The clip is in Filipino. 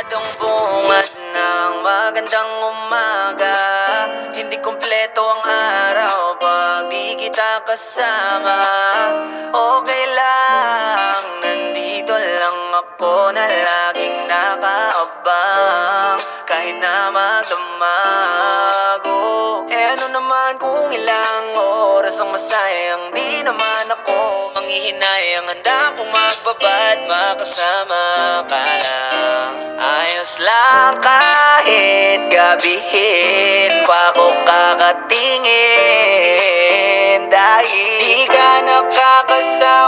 itong bungad ng magandang umaga. Hindi kumpleto ang araw pag di kita kasama. Okay lang, nandito lang ako na laging nakaabang. Kahit na magdamago, ano naman kung ilang oras ang masayang. Di naman ako manghihinayang, handa kong magbabad, makasama ka lang. Ayos lang kahit gabihin pa ko kakatingin, dahil di ka nakakasama